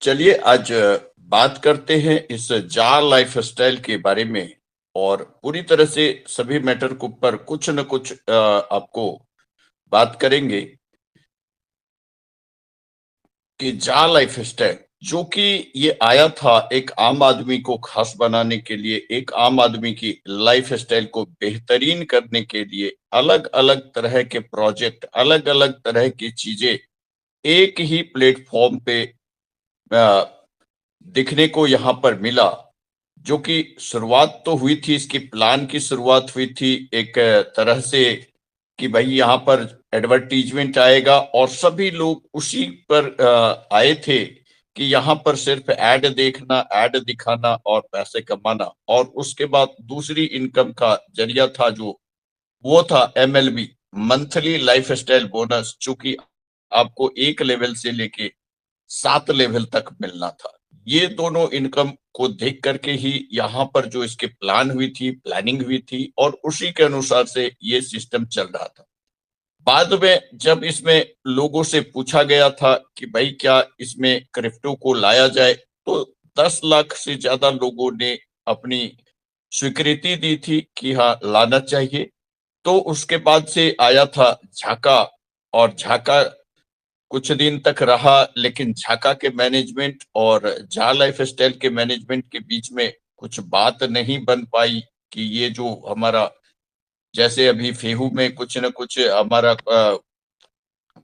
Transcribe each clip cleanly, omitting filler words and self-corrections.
चलिए आज बात करते हैं इस जार लाइफस्टाइल के बारे में। और पूरी तरह से सभी मैटर के ऊपर कुछ न कुछ आपको बात करेंगे कि जार लाइफस्टाइल जो कि ये आया था एक आम आदमी को खास बनाने के लिए, एक आम आदमी की लाइफस्टाइल को बेहतरीन करने के लिए अलग अलग तरह के प्रोजेक्ट, अलग अलग तरह की चीजें एक ही प्लेटफॉर्म पे अ, दिखने को यहाँ पर मिला। जो कि शुरुआत तो हुई थी, इसकी प्लान की शुरुआत हुई थी एक तरह से कि भाई यहाँ पर एडवर्टीजमेंट आएगा और सभी लोग उसी पर आए थे कि यहाँ पर सिर्फ एड देखना, एड दिखाना और पैसे कमाना। और उसके बाद दूसरी इनकम का जरिया था जो वो था एमएलबी, मंथली लाइफस्टाइल बोनस, जो कि आपको एक लेवल से लेके 7 लेवल तक मिलना था। ये दोनों इनकम को देख करके ही यहाँ पर जो इसकी प्लानिंग हुई थी और उसी के अनुसार से ये सिस्टम चल रहा था। बाद में जब इसमें लोगों से पूछा गया था कि भाई क्या इसमें क्रिप्टो को लाया जाए, तो 10 लाख से ज्यादा लोगों ने अपनी स्वीकृति दी थी कि हाँ लाना चाहिए। तो उसके बाद से आया था झाका, और झाका कुछ दिन तक रहा, लेकिन झाका के मैनेजमेंट और झा लाइफ स्टाइल के मैनेजमेंट के बीच में कुछ बात नहीं बन पाई कि ये जो हमारा, जैसे अभी फेहू में कुछ न कुछ हमारा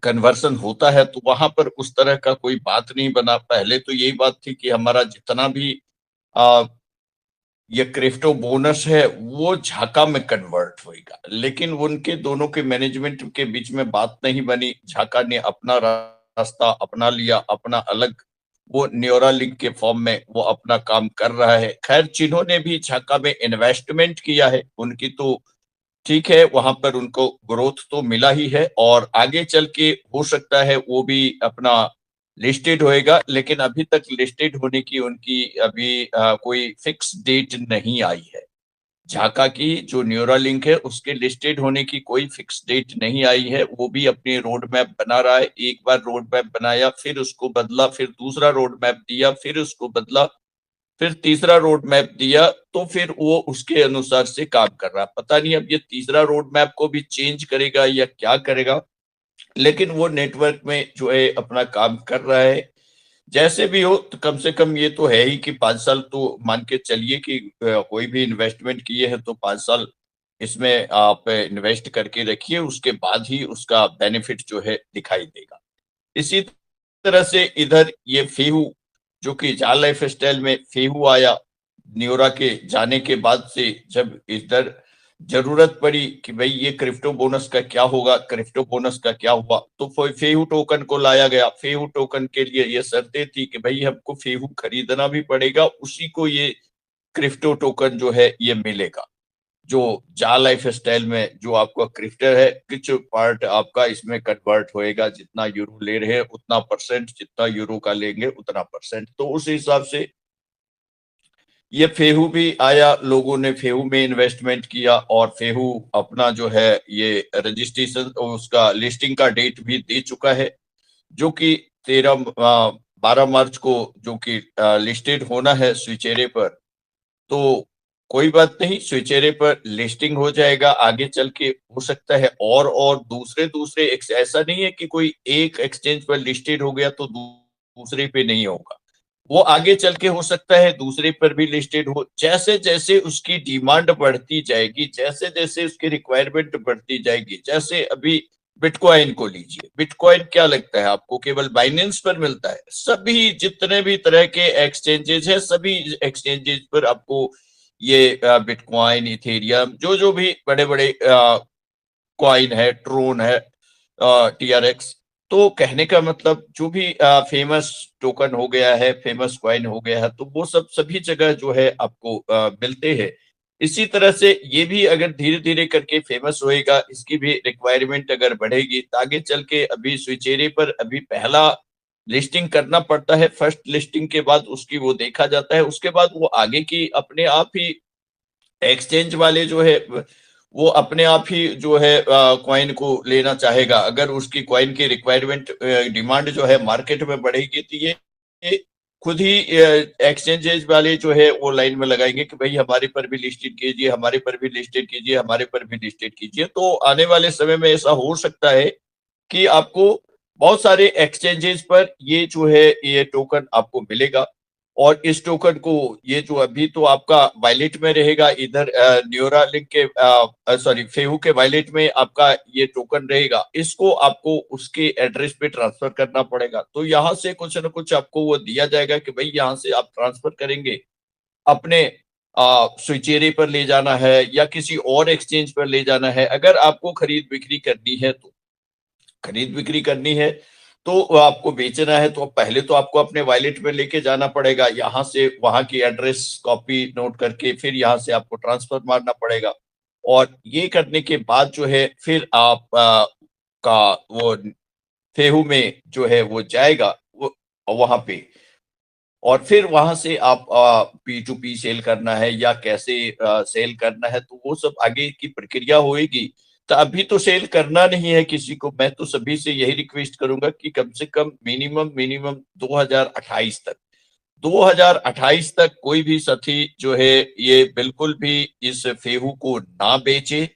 कन्वर्सन होता है, तो वहां पर उस तरह का कोई बात नहीं बना। पहले तो यही बात थी कि हमारा जितना भी आ, ये क्रिप्टो बोनस है वो झाका में कन्वर्ट होएगा, लेकिन उनके दोनों के मैनेजमेंट के बीच में बात नहीं बनी। झाका ने अपना रास्ता अपना लिया, अपना अलग, वो न्योरा लिंक के फॉर्म में वो अपना काम कर रहा है। खैर जिन्होंने भी झाका में इन्वेस्टमेंट किया है उनकी तो ठीक है, वहां पर उनको ग्रोथ तो मिला ही है और आगे चल के हो सकता है वो भी अपना लिस्टेड होएगा, लेकिन अभी तक लिस्टेड होने की उनकी अभी कोई फिक्स डेट नहीं आई है। झाका की जो न्यूरा लिंक है उसके लिस्टेड होने की कोई फिक्स डेट नहीं आई है। वो भी अपने रोड मैप बना रहा है। एक बार रोड मैप बनाया, फिर उसको बदला, फिर दूसरा रोड मैप दिया, फिर उसको बदला, फिर तीसरा रोड मैप दिया, तो फिर वो उसके अनुसार से काम कर रहा है। पता नहीं अब ये तीसरा रोड मैप को भी चेंज करेगा या क्या करेगा, लेकिन वो नेटवर्क में जो है अपना काम कर रहा है। जैसे भी हो, तो कम से कम ये तो है ही कि 5 साल तो मान के चलिए कि कोई भी इन्वेस्टमेंट किए हैं तो 5 साल इसमें आप इन्वेस्ट करके रखिए, उसके बाद ही उसका बेनिफिट जो है दिखाई देगा। इसी तरह से इधर ये फेहू, जो कि जाल लाइफ स्टाइल में फेहू आया, न्योरा के जाने के बाद से जब इधर जरूरत पड़ी कि भाई ये क्रिप्टो बोनस का क्या होगा, क्रिप्टो बोनस का क्या हुआ, तो फेहू टोकन को लाया गया। फेहू टोकन के लिए ये शर्तें थी कि भाई हमको फेहू खरीदना भी पड़ेगा, उसी को ये क्रिप्टो टोकन जो है ये मिलेगा। जो जा लाइफ स्टाइल में जो आपका क्रिप्टो है, कुछ पार्ट आपका इसमें कन्वर्ट होएगा। जितना यूरो ले रहे हैं उतना परसेंट, जितना यूरो का लेंगे उतना परसेंट। तो उस हिसाब से ये फेहू भी आया, लोगों ने फेहू में इन्वेस्टमेंट किया और फेहू अपना जो है ये रजिस्ट्रेशन, उसका लिस्टिंग का डेट भी दे चुका है, जो कि 12 मार्च को जो कि लिस्टेड होना है स्विचेरे पर। तो कोई बात नहीं, स्विचेरे पर लिस्टिंग हो जाएगा। आगे चल के हो सकता है और दूसरे दूसरे ऐसा नहीं है कि कोई एक एक्सचेंज पर लिस्टेड हो गया तो दूसरे पे नहीं होगा। वो आगे चल के हो सकता है दूसरे पर भी लिस्टेड हो। जैसे जैसे उसकी डिमांड बढ़ती जाएगी, जैसे जैसे उसकी रिक्वायरमेंट बढ़ती जाएगी, जैसे अभी बिटकॉइन को लीजिए। बिटकॉइन क्या लगता है आपको केवल बाइनेंस पर मिलता है? सभी जितने भी तरह के एक्सचेंजेस है, सभी एक्सचेंजेस पर आपको ये बिटकॉइन, इथेरियम, जो जो भी बड़े बड़े कॉइन है, ट्रोन है, टीआरएक्स, तो कहने का मतलब जो भी फेमस टोकन हो गया है, फेमस कॉइन हो गया है, तो वो सब सभी जगह जो है आपको मिलते हैं। इसी तरह से ये भी अगर धीरे धीरे करके फेमस होएगा, इसकी भी रिक्वायरमेंट अगर बढ़ेगी, तो आगे चल के अभी स्विचेरे पर अभी पहला लिस्टिंग करना पड़ता है। फर्स्ट लिस्टिंग के बाद उसकी वो देखा जाता है, उसके बाद वो आगे की अपने आप ही एक्सचेंज वाले जो है वो अपने आप ही जो है कॉइन को लेना चाहेगा। अगर उसकी कॉइन की रिक्वायरमेंट, डिमांड जो है मार्केट में बढ़ेगी, तो ये खुद ही एक्सचेंजेस वाले जो है वो लाइन में लगाएंगे कि भाई हमारे पर भी लिस्टेड कीजिए, हमारे पर भी लिस्टेड कीजिए, हमारे पर भी लिस्टेड कीजिए। तो आने वाले समय में ऐसा हो सकता है कि आपको बहुत सारे एक्सचेंजेस पर ये जो है ये टोकन आपको मिलेगा। और इस टोकन को ये जो अभी तो आपका वॉलेट में रहेगा, इधर न्यूरालिंक के सॉरी फेहू के वॉलेट में आपका ये टोकन रहेगा, इसको आपको उसके एड्रेस पे ट्रांसफर करना पड़ेगा। तो यहाँ से कुछ ना कुछ आपको वो दिया जाएगा कि भाई यहाँ से आप ट्रांसफर करेंगे, अपने स्विचेरे पर ले जाना है या किसी और एक्सचेंज पर ले जाना है। अगर आपको खरीद बिक्री करनी है तो खरीद बिक्री करनी है, तो आपको बेचना है तो पहले तो आपको अपने वॉलेट में लेके जाना पड़ेगा, यहाँ से वहां की एड्रेस कॉपी नोट करके फिर यहाँ से आपको ट्रांसफर मारना पड़ेगा। और ये करने के बाद जो है फिर आप का वो फेहू में जो है वो जाएगा वो वहां पे। और फिर वहां से आप पी टू पी सेल करना है या कैसे सेल करना है, तो वो सब आगे की प्रक्रिया होएगी। तो अभी तो सेल करना नहीं है किसी को। मैं तो सभी से यही रिक्वेस्ट करूंगा कि कम से कम मिनिमम मिनिमम 2028 तक 2028 तक कोई भी साथी जो है ये बिल्कुल भी इस फेहू को ना बेचे।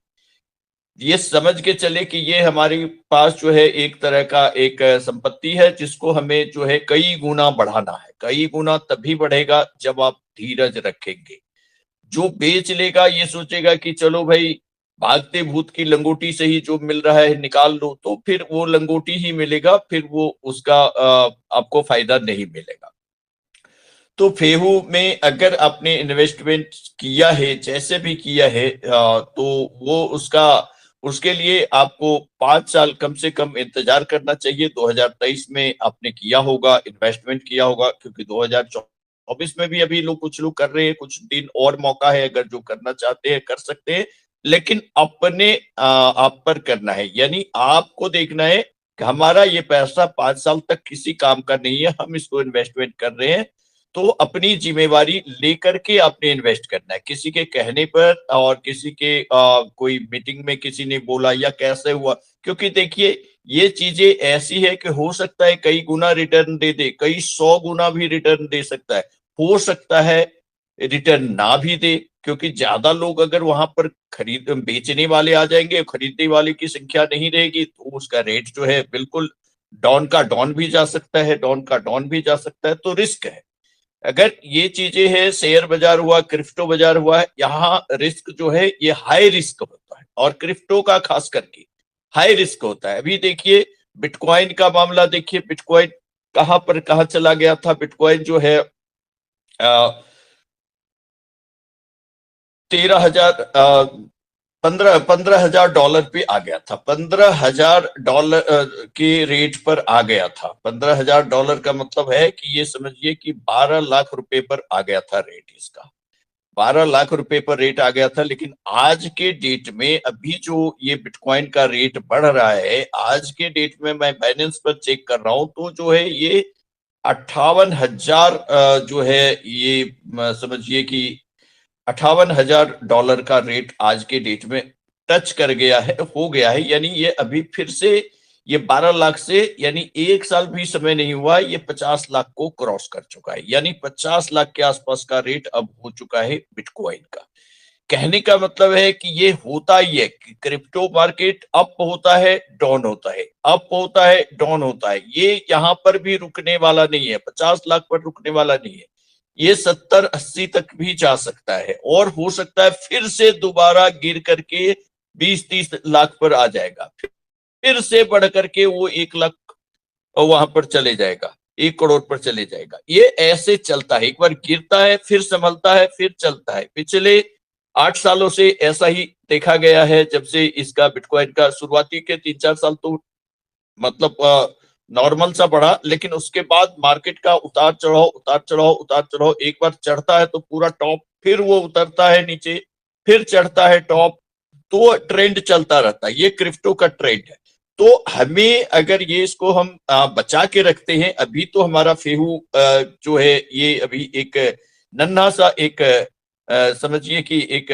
ये समझ के चले कि ये हमारे पास जो है एक तरह का एक संपत्ति है जिसको हमें जो है कई गुना बढ़ाना है। कई गुना तभी बढ़ेगा जब आप धीरज रखेंगे। जो बेच लेगा ये सोचेगा कि चलो भाई भागते भूत की लंगोटी से ही जो मिल रहा है निकाल लो, तो फिर वो लंगोटी ही मिलेगा, फिर वो उसका आपको फायदा नहीं मिलेगा। तो फेहू में अगर आपने इन्वेस्टमेंट किया है, जैसे भी किया है, तो वो उसका उसके लिए आपको 5 साल कम से कम इंतजार करना चाहिए। 2023 में आपने किया होगा, इन्वेस्टमेंट किया होगा, क्योंकि 2024 में भी अभी लोग कुछ लोग कर रहे हैं। कुछ दिन और मौका है, अगर जो करना चाहते हैं कर सकते हैं, लेकिन अपने आप पर करना है। यानी आपको देखना है कि हमारा ये पैसा 5 साल तक किसी काम का नहीं है, हम इसको इन्वेस्टमेंट कर रहे हैं। तो अपनी जिम्मेवारी लेकर के आपने इन्वेस्ट करना है। किसी के कहने पर और किसी के कोई मीटिंग में किसी ने बोला या कैसे हुआ, क्योंकि देखिए ये चीजें ऐसी है कि हो सकता है कई गुना रिटर्न दे दे, कई 100 गुना भी रिटर्न दे सकता है। हो सकता है रिटर्न ना भी दे, क्योंकि ज्यादा लोग अगर वहां पर खरीद बेचने वाले आ जाएंगे, खरीदने वाले की संख्या नहीं रहेगी, तो उसका रेट जो है बिल्कुल डाउन का डाउन भी जा सकता है, डाउन का डाउन भी जा सकता है। तो रिस्क है। अगर ये चीजें है, शेयर बाजार हुआ, क्रिप्टो बाजार हुआ है, यहाँ रिस्क जो है ये हाई रिस्क होता है। और क्रिप्टो का खास करके हाई रिस्क होता है। अभी देखिए बिटकॉइन का मामला देखिए, बिटकॉइन कहां पर कहां चला गया था। बिटकॉइन जो है 13,000 $15,000 पे आ गया था। $15,000 के रेट पर आ गया था। $15,000 का मतलब है कि ये समझिए कि 12 लाख रुपए पर आ गया था रेट इसका। 12 लाख रुपए पर रेट आ गया था। लेकिन आज के डेट में अभी जो ये बिटकॉइन का रेट बढ़ रहा है, आज के डेट में मैं बाइनेंस पर चेक कर रहा हूं, तो जो है ये 58,000 जो है ये समझिए कि $58,000 का रेट आज के डेट में टच कर गया है, हो गया है। यानी ये अभी फिर से ये 12 लाख से, यानी 1 साल भी समय नहीं हुआ, ये 50 लाख को क्रॉस कर चुका है। यानी 50 लाख के आसपास का रेट अब हो चुका है बिटकॉइन का। कहने का मतलब है कि ये होता ही है कि क्रिप्टो मार्केट अप होता है, डाउन होता है, अप होता है, डाउन होता है। ये यहाँ पर भी रुकने वाला नहीं है, 50 लाख पर रुकने वाला नहीं है। ये 70-80 तक भी जा सकता है, और हो सकता है फिर से दोबारा गिर करके 20-30 लाख पर आ जाएगा, फिर से बढ़ करके वो 1 लाख वहां पर चले जाएगा, 1 करोड़ पर चले जाएगा। ये ऐसे चलता है, एक बार गिरता है फिर संभलता है फिर चलता है। पिछले 8 सालों से ऐसा ही देखा गया है। जब से इसका बिटकॉइन का शुरुआती के 3-4 साल तो मतलब नॉर्मल सा बढ़ा, लेकिन उसके बाद मार्केट का उतार चढ़ाव उतार चढ़ाव उतार चढ़ाव, एक बार चढ़ता है तो पूरा टॉप, फिर वो उतरता है नीचे, फिर चढ़ता है टॉप। तो ट्रेंड चलता रहता है, ये क्रिप्टो का ट्रेंड है। तो हमें अगर ये इसको हम बचा के रखते हैं, अभी तो हमारा फेहू जो है ये अभी एक नन्हा सा एक समझिए कि एक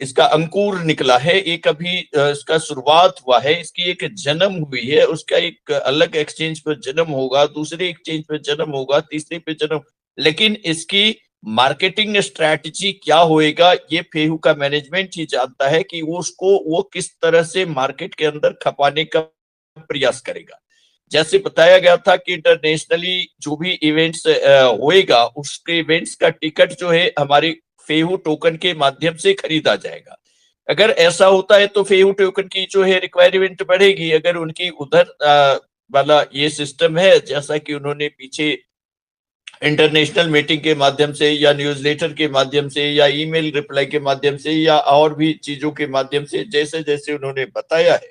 इसका अंकुर निकला है, एक अभी इसका शुरुआत हुआ है, इसकी एक जन्म हुई है, उसका एक अलग एक्सचेंज पे जन्म होगा, दूसरे एक्सचेंज पे जन्म होगा, तीसरे पे जन्म, लेकिन इसकी मार्केटिंग स्ट्रैटेजी क्या होएगा ये फेहू का मैनेजमेंट ही जानता है कि वो किस तरह से मार्केट के अंदर खपाने का प्रयास करेगा। जैसे बताया गया था कि इंटरनेशनली जो भी इवेंट्स होएगा उसके इवेंट्स का टिकट जो है हमारी फेहू टोकन के माध्यम से खरीदा जाएगा। अगर ऐसा होता है तो फेहू टोकन की जो है रिक्वायरमेंट बढ़ेगी। अगर उनकी उधर वाला ये सिस्टम है जैसा कि उन्होंने पीछे इंटरनेशनल मीटिंग के माध्यम से या न्यूज़लेटर के माध्यम से या ईमेल रिप्लाई के माध्यम से या और भी चीजों के माध्यम से जैसे जैसे उन्होंने बताया है,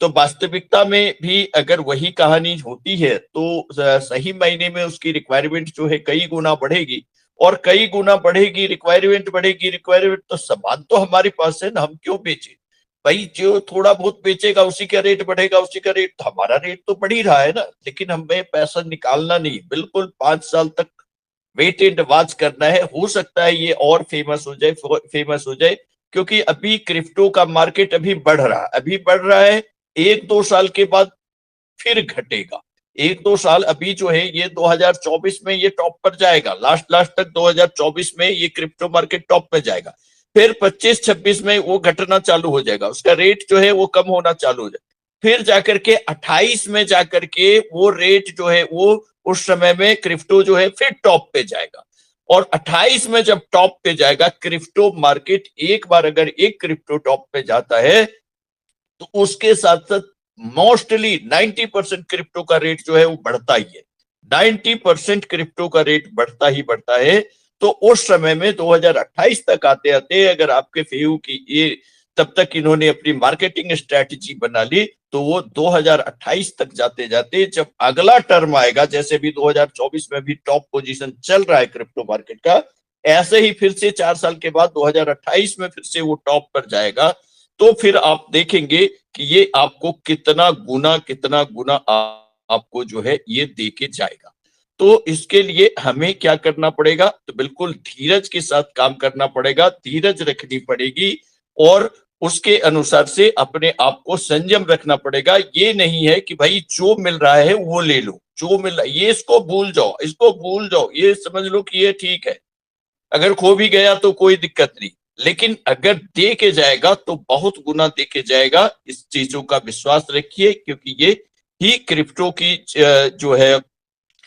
तो वास्तविकता में भी अगर वही कहानी होती है तो सही मायने में उसकी रिक्वायरमेंट जो है कई गुना बढ़ेगी, और कई गुना बढ़ेगी, रिक्वायरमेंट बढ़ेगी, रिक्वायरमेंट तो सामान तो हमारे पास है ना, हम क्यों बेचे भाई? जो थोड़ा बहुत बेचेगा उसी का रेट बढ़ेगा, उसी का रेट, तो हमारा रेट तो बढ़ ही रहा है ना, लेकिन हमें पैसा निकालना नहीं, बिल्कुल 5 साल तक वेट एंड वॉच करना है। हो सकता है ये और फेमस हो जाए, क्योंकि अभी क्रिप्टो का मार्केट अभी बढ़ रहा है, अभी बढ़ रहा है, 1-2 साल के बाद फिर घटेगा। 1-2 साल अभी जो है ये 2024 में ये टॉप पर जाएगा, लास्ट लास्ट तक 2024 में ये क्रिप्टो मार्केट टॉप पे जाएगा, फिर 25-26 में वो घटना चालू हो जाएगा, उसका रेट जो है वो कम होना चालू हो जाएगा, फिर जाकर के 28 में जाकर के वो रेट जो है वो उस समय में क्रिप्टो जो है फिर टॉप पे जाएगा। और 28 में जब टॉप पे जाएगा क्रिप्टो मार्केट, एक बार अगर एक क्रिप्टो टॉप पे जाता है तो उसके साथ साथ मोस्टली 90% क्रिप्टो का रेट जो है वो बढ़ता ही है, 90% क्रिप्टो का रेट बढ़ता ही बढ़ता है। तो उस समय में 2028 तक आते आते अगर आपके फेयू की ये तब तक इन्होंने अपनी मार्केटिंग स्ट्रेटजी बना ली, तो वो 2028 तक जाते जाते जब अगला टर्म आएगा, जैसे भी 2024 में भी टॉप पोजीशन चल रहा है क्रिप्टो मार्केट का, ऐसे ही फिर से 4 साल के बाद 2028 में फिर से वो टॉप पर जाएगा, तो फिर आप देखेंगे कि ये आपको कितना गुना आपको जो है ये दे के जाएगा। तो इसके लिए हमें क्या करना पड़ेगा? तो बिल्कुल धीरज के साथ काम करना पड़ेगा, धीरज रखनी पड़ेगी और उसके अनुसार से अपने आप को संयम रखना पड़ेगा। ये नहीं है कि भाई जो मिल रहा है वो ले लो, जो मिल रहा है ये इसको भूल जाओ, ये समझ लो कि ये ठीक है। अगर खो भी गया तो कोई दिक्कत नहीं, लेकिन अगर दे के जाएगा तो बहुत गुना दे के जाएगा। इस चीजों का विश्वास रखिए, क्योंकि ये ही क्रिप्टो की जो है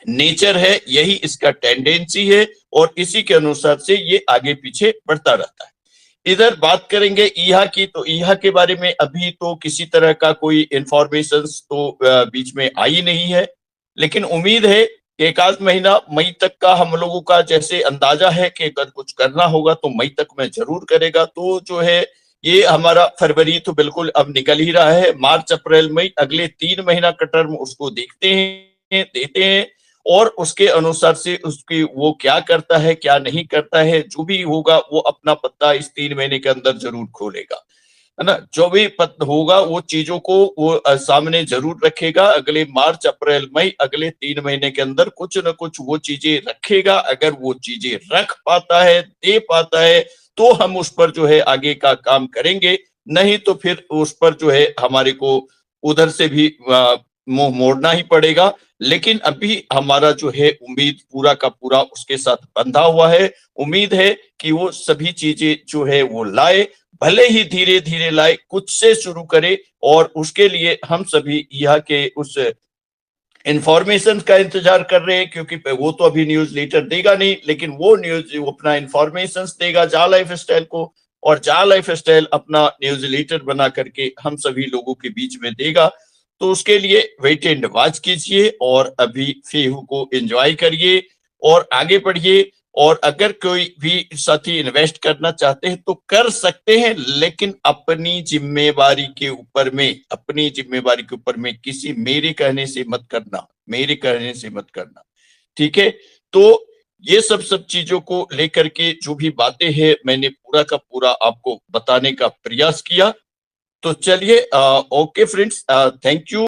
नेचर है, यही इसका टेंडेंसी है और इसी के अनुसार से ये आगे पीछे बढ़ता रहता है। इधर बात करेंगे ईहा की, तो ईहा के बारे में अभी तो किसी तरह का कोई इंफॉर्मेशन तो बीच में आई नहीं है, लेकिन उम्मीद है कि एक आध महीना मई तक का हम लोगों का जैसे अंदाजा है कि अगर कुछ करना होगा तो मई तक में जरूर करेगा। तो जो है ये हमारा फरवरी तो बिल्कुल अब निकल ही रहा है, मार्च अप्रैल मई अगले 3 महीना का टर्म उसको देखते हैं, देते हैं और उसके अनुसार से उसकी वो क्या करता है क्या नहीं करता है, जो भी होगा वो अपना पत्ता इस 3 महीने के अंदर जरूर खोलेगा, है ना। जो भी पद होगा वो चीजों को वो सामने जरूर रखेगा। अगले मार्च अप्रैल मई अगले 3 महीने के अंदर कुछ न कुछ वो चीजें रखेगा। अगर वो चीजें रख पाता है, दे पाता है, तो हम उस पर जो है आगे का काम करेंगे, नहीं तो फिर उस पर जो है हमारे को उधर से भी मुंह मोड़ना ही पड़ेगा। लेकिन अभी हमारा जो है उम्मीद पूरा का पूरा उसके साथ बंधा हुआ है। उम्मीद है कि वो सभी चीजें जो है वो लाए, भले ही धीरे धीरे लाए, कुछ से शुरू करे और उसके लिए हम सभी यहाँ के उस इंफॉर्मेशन का इंतजार कर रहे हैं, क्योंकि वो तो अभी न्यूज लेटर देगा नहीं, लेकिन वो न्यूज अपना इंफॉर्मेशन देगा जा लाइफ स्टाइल को, और जा लाइफ स्टाइल अपना न्यूज लेटर बना करके हम सभी लोगों के बीच में देगा। तो उसके लिए वेट एंड वॉच कीजिए और अभी फेहू को एंजॉय करिए और आगे बढ़िए। और अगर कोई भी साथी इन्वेस्ट करना चाहते हैं तो कर सकते हैं, लेकिन अपनी जिम्मेवारी के ऊपर में, अपनी जिम्मेवारी के ऊपर में, किसी मेरे कहने से मत करना, मेरे कहने से मत करना, ठीक है। तो ये सब चीजों को लेकर के जो भी बातें हैं मैंने पूरा का पूरा आपको बताने का प्रयास किया। तो चलिए ओके फ्रेंड्स, थैंक यू।